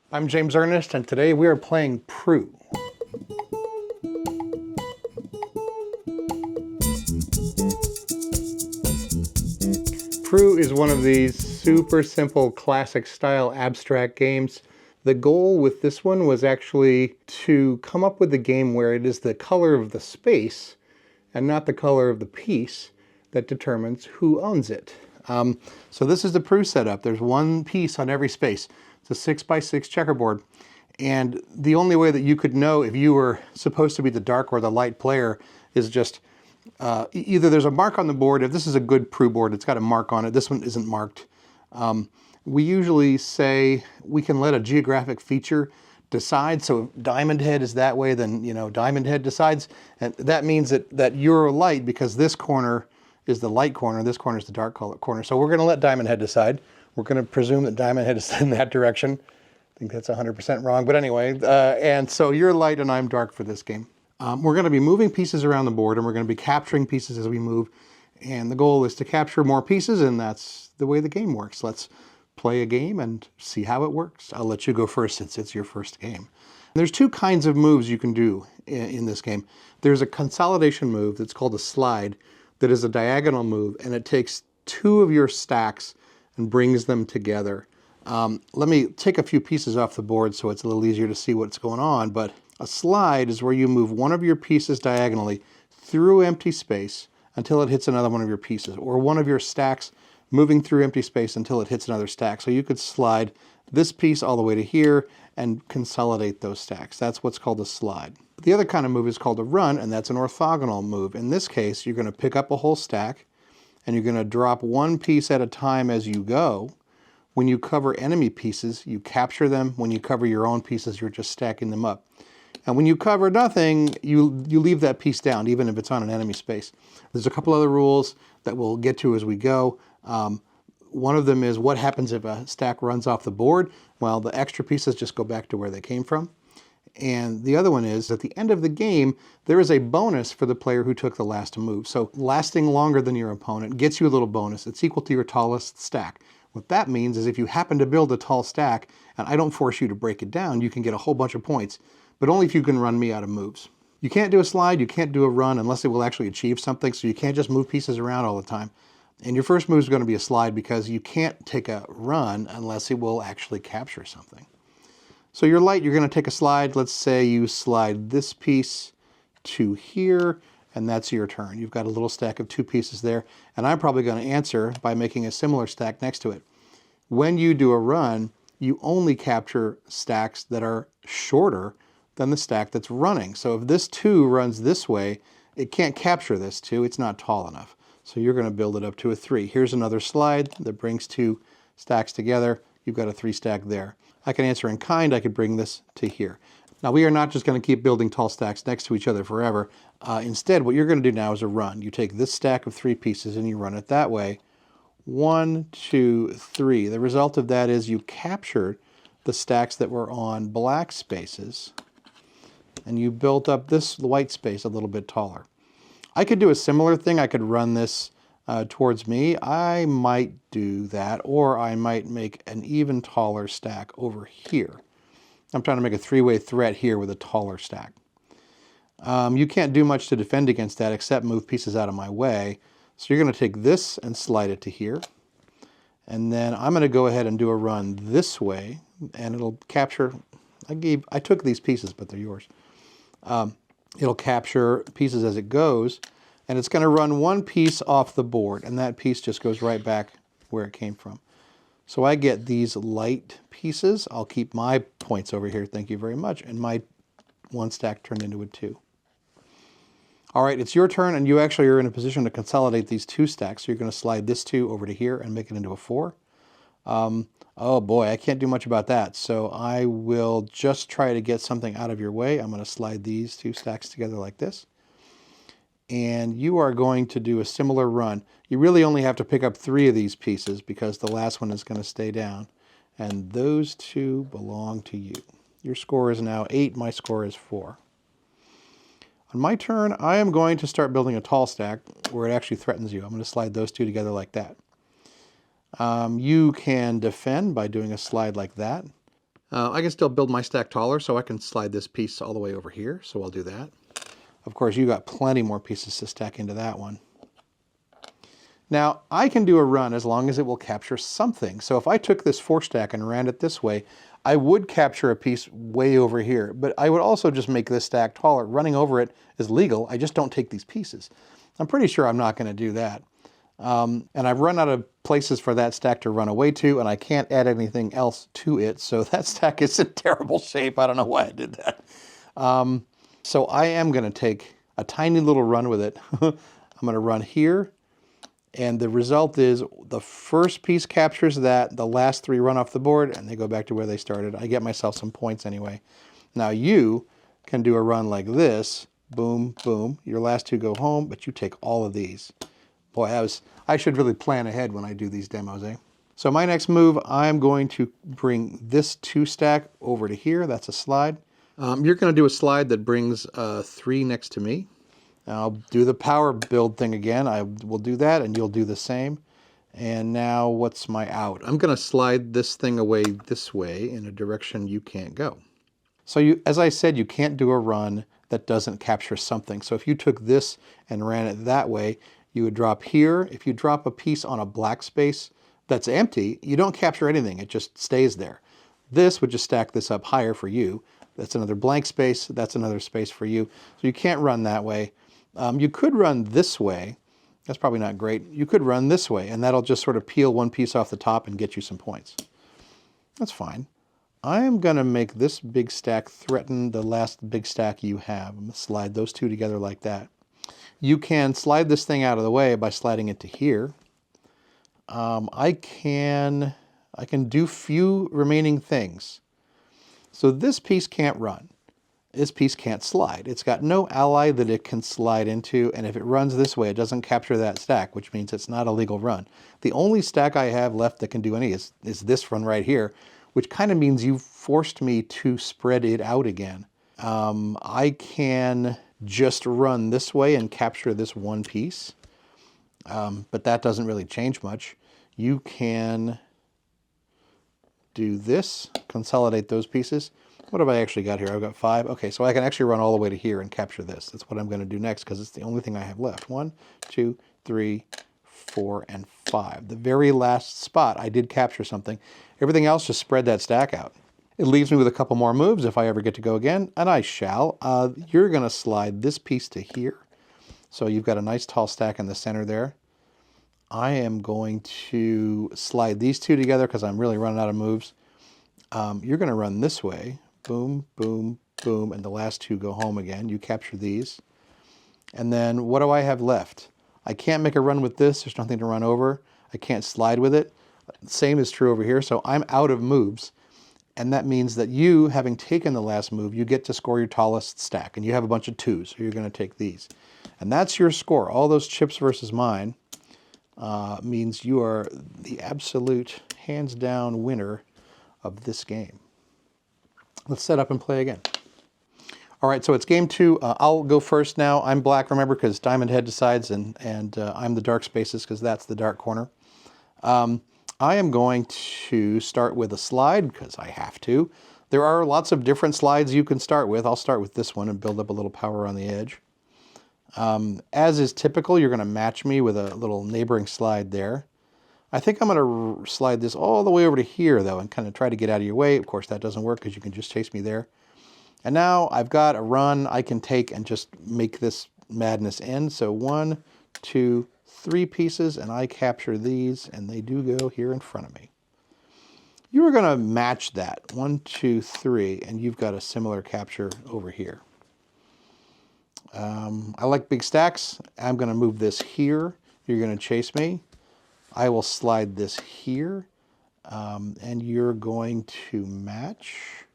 I'm James Ernest, and today we are playing Prudh. Prudh is one of these super simple classic style abstract games. The goal with this one was actually to come up with a game where it is the color of the space and not the color of the piece that determines who owns it. So this is the Prudh setup. There's one piece on every space. It's a 6x6 checkerboard. And the only way that you could know if you were supposed to be the dark or the light player is just either there's a mark on the board. If this is a good Prudh board, it's got a mark on it. This one isn't marked. We usually say we can let a geographic feature decide. So if Diamond Head is that way, then Diamond Head decides. And that means that you're light because this corner is the light corner, this corner is the dark corner. So we're going to let Diamond Head decide. We're going to presume that Diamond Head is in that direction. I think that's 100% wrong, but anyway. And so you're light and I'm dark for this game. We're going to be moving pieces around the board and we're going to be capturing pieces as we move. And the goal is to capture more pieces, and that's the way the game works. Let's play a game and see how it works. I'll let you go first since it's your first game. There's two kinds of moves you can do in this game. There's a consolidation move that's called a slide that is a diagonal move, and it takes two of your stacks and brings them together. Let me take a few pieces off the board so it's a little easier to see what's going on, but a slide is where you move one of your pieces diagonally through empty space until it hits another one of your pieces, or one of your stacks moving through empty space until it hits another stack. So you could slide this piece all the way to here and consolidate those stacks. That's what's called a slide. The other kind of move is called a run, and that's an orthogonal move. In this case, you're going to pick up a whole stack and you're going to drop one piece at a time as you go. When you cover enemy pieces, you capture them. When you cover your own pieces, you're just stacking them up. And when you cover nothing, you leave that piece down, even if it's on an enemy space. There's a couple other rules that we'll get to as we go. One of them is what happens if a stack runs off the board? Well, the extra pieces just go back to where they came from. And the other one is, at the end of the game, there is a bonus for the player who took the last move. So lasting longer than your opponent gets you a little bonus. It's equal to your tallest stack. What that means is if you happen to build a tall stack, and I don't force you to break it down, you can get a whole bunch of points, but only if you can run me out of moves. You can't do a slide, you can't do a run unless it will actually achieve something, so you can't just move pieces around all the time. And your first move is going to be a slide because you can't take a run unless it will actually capture something. So you're light, you're going to take a slide. Let's say you slide this piece to here, and that's your turn. You've got a little stack of two pieces there, and I'm probably going to answer by making a similar stack next to it. When you do a run, you only capture stacks that are shorter than the stack that's running. So if this 2 runs this way, it can't capture this 2. It's not tall enough. So you're going to build it up to a 3. Here's another slide that brings 2 stacks together. You've got a 3 stack there. I can answer in kind. I could bring this to here. Now we are not just going to keep building tall stacks next to each other forever. Instead, what you're going to do now is a run. You take this stack of 3 pieces and you run it that way. 1, 2, 3. The result of that is you captured the stacks that were on black spaces, and you built up this white space a little bit taller. I could do a similar thing. I could run this towards me. I might do that, or I might make an even taller stack over here. I'm trying to make a 3-way threat here with a taller stack. You can't do much to defend against that except move pieces out of my way. So you're going to take this and slide it to here. And then I'm going to go ahead and do a run this way, and it'll capture, I took these pieces, but they're yours. It'll capture pieces as it goes, and it's going to run one piece off the board, and that piece just goes right back where it came from. So I get these light pieces. I'll keep my points over here, thank you very much, and my 1 stack turned into a 2. All right, it's your turn, and you actually are in a position to consolidate these 2 stacks. So you're going to slide this 2 over to here and make it into a 4. Oh boy, I can't do much about that. So I will just try to get something out of your way. I'm going to slide these 2 stacks together like this. And you are going to do a similar run. You really only have to pick up 3 of these pieces because the last one is going to stay down. And those 2 belong to you. Your score is now 8, my score is 4. On my turn, I am going to start building a tall stack where it actually threatens you. I'm going to slide those 2 together like that. You can defend by doing a slide like that. I can still build my stack taller, so I can slide this piece all the way over here, so I'll do that. Of course, you got plenty more pieces to stack into that one. Now, I can do a run as long as it will capture something. So if I took this 4 stack and ran it this way, I would capture a piece way over here, but I would also just make this stack taller. Running over it is legal, I just don't take these pieces. I'm pretty sure I'm not going to do that. And I've run out of places for that stack to run away to, and I can't add anything else to it, so that stack is in terrible shape. I don't know why I did that. So I am going to take a tiny little run with it. I'm going to run here, and the result is the first piece captures that, the last 3 run off the board, and they go back to where they started. I get myself some points anyway. Now you can do a run like this, boom, boom. Your last 2 go home, but you take all of these. Boy, I should really plan ahead when I do these demos, eh? So my next move, I'm going to bring this 2 stack over to here. That's a slide. You're going to do a slide that brings 3 next to me. I'll do the power build thing again. I will do that, and you'll do the same. And now what's my out? I'm going to slide this thing away this way in a direction you can't go. So as I said, you can't do a run that doesn't capture something. So if you took this and ran it that way, you would drop here. If you drop a piece on a black space that's empty, you don't capture anything. It just stays there. This would just stack this up higher for you. That's another blank space. That's another space for you. So you can't run that way. You could run this way. That's probably not great. You could run this way, and that'll just sort of peel one piece off the top and get you some points. That's fine. I am going to make this big stack threaten the last big stack you have. I'm going to slide those 2 together like that. You can slide this thing out of the way by sliding it to here. I can do few remaining things. So this piece can't run. This piece can't slide. It's got no ally that it can slide into, and if it runs this way, it doesn't capture that stack, which means it's not a legal run. The only stack I have left that can do any is this run right here, which kind of means you've forced me to spread it out again. I can just run this way and capture this 1 piece, but that doesn't really change much. You can do this, consolidate those pieces. What have I actually got here? I've got 5. Okay, so I can actually run all the way to here and capture this. That's what I'm going to do next because it's the only thing I have left. 1, 2, 3, 4, and 5. The very last spot I did capture something. Everything else just spread that stack out. It leaves me with a couple more moves if I ever get to go again, and I shall. You're going to slide this piece to here. So you've got a nice tall stack in the center there. I am going to slide these 2 together because I'm really running out of moves. You're going to run this way. Boom, boom, boom, and the last 2 go home again. You capture these. And then what do I have left? I can't make a run with this. There's nothing to run over. I can't slide with it. Same is true over here, so I'm out of moves. And that means that you, having taken the last move, you get to score your tallest stack. And you have a bunch of 2s, so you're going to take these. And that's your score. All those chips versus mine means you are the absolute hands-down winner of this game. Let's set up and play again. All right, so it's game 2. I'll go first now. I'm black, remember, because Diamond Head decides, and I'm the dark spaces because that's the dark corner. I am going to start with a slide because I have to. There are lots of different slides you can start with. I'll start with this one and build up a little power on the edge. As is typical, you're going to match me with a little neighboring slide there. I think I'm going to slide this all the way over to here, though, and kind of try to get out of your way. Of course, that doesn't work because you can just chase me there. And now I've got a run I can take and just make this madness end. So 1, 2, 3 pieces, and I capture these, and they do go here in front of me. You are going to match that. 1, 2, 3, and you've got a similar capture over here. I like big stacks. I'm going to move this here. You're going to chase me. I will slide this here, and you're going to match.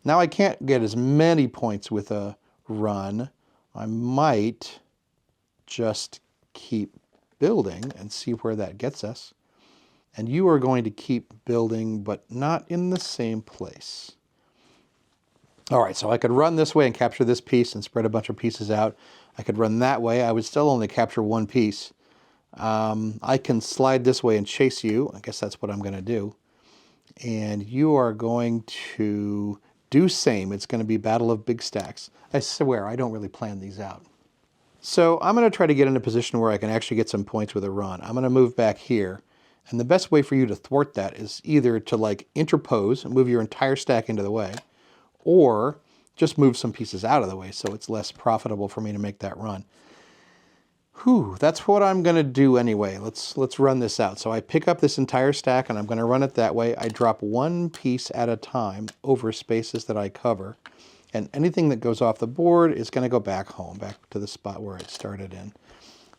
Now I can't get as many points with a run. I might just keep building and see where that gets us. And you are going to keep building, but not in the same place. All right, so I could run this way and capture this piece and spread a bunch of pieces out. I could run that way. I would still only capture 1 piece. I can slide this way and chase you. I guess that's what I'm going to do. and you are going to do same. It's going to be battle of big stacks. I swear, I don't really plan these out. So I'm going to try to get in a position where I can actually get some points with a run. I'm going to move back here. And the best way for you to thwart that is either to like interpose and move your entire stack into the way, or just move some pieces out of the way so it's less profitable for me to make that run. Whew, that's what I'm going to do anyway. Let's run this out. So I pick up this entire stack and I'm going to run it that way. I drop one piece at a time over spaces that I cover. And anything that goes off the board is going to go back home, back to the spot where it started in.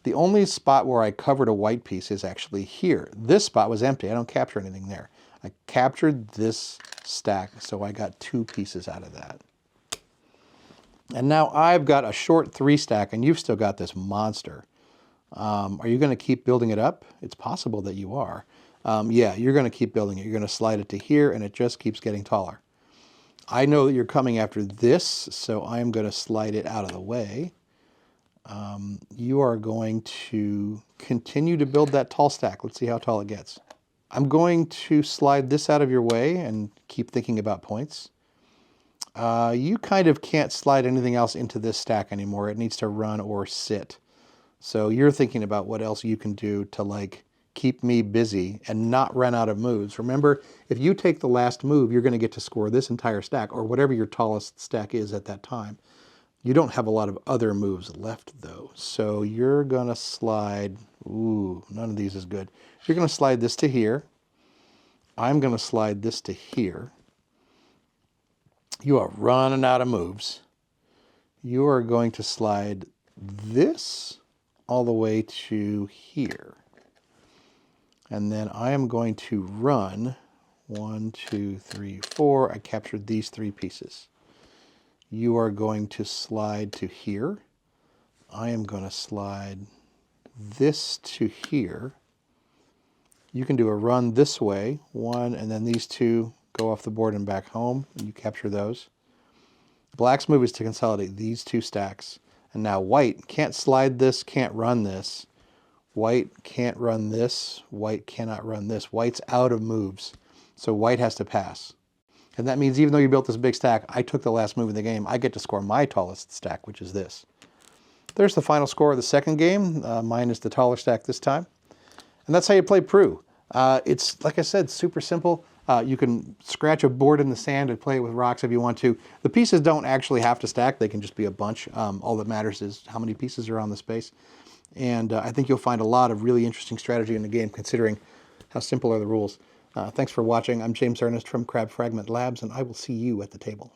The only spot where I covered a white piece is actually here. This spot was empty. I don't capture anything there. I captured this stack, so I got 2 pieces out of that. And now I've got a short 3 stack, and you've still got this monster. Are you going to keep building it up? It's possible that you are. Yeah, you're going to keep building it. You're going to slide it to here, and it just keeps getting taller. I know that you're coming after this, so I'm going to slide it out of the way. You are going to continue to build that tall stack. Let's see how tall it gets. I'm going to slide this out of your way and keep thinking about points. You kind of can't slide anything else into this stack anymore. It needs to run or sit. So you're thinking about what else you can do to like keep me busy and not run out of moves. Remember, if you take the last move, you're going to get to score this entire stack or whatever your tallest stack is at that time. You don't have a lot of other moves left though. So you're going to slide, ooh, none of these is good. You're going to slide this to here. I'm going to slide this to here. You are running out of moves. You are going to slide this all the way to here. And then I am going to run 1, 2, 3, 4. I captured these 3 pieces. You are going to slide to here. I am going to slide this to here. You can do a run this way, 1, and then these 2 go off the board and back home. You capture those. Black's move is to consolidate these 2 stacks. And now white can't slide this, can't run this. White can't run this. White cannot run this. White's out of moves. So white has to pass. And that means even though you built this big stack, I took the last move in the game. I get to score my tallest stack, which is this. There's the final score of the second game. Mine is the taller stack this time. And that's how you play Prudh. It's, like I said, super simple. You can scratch a board in the sand and play it with rocks if you want to. The pieces don't actually have to stack. They can just be a bunch. All that matters is how many pieces are on the space. And I think you'll find a lot of really interesting strategy in the game, considering how simple are the rules. Thanks for watching. I'm Ernest from Fragment Labs, and I will see you at the table.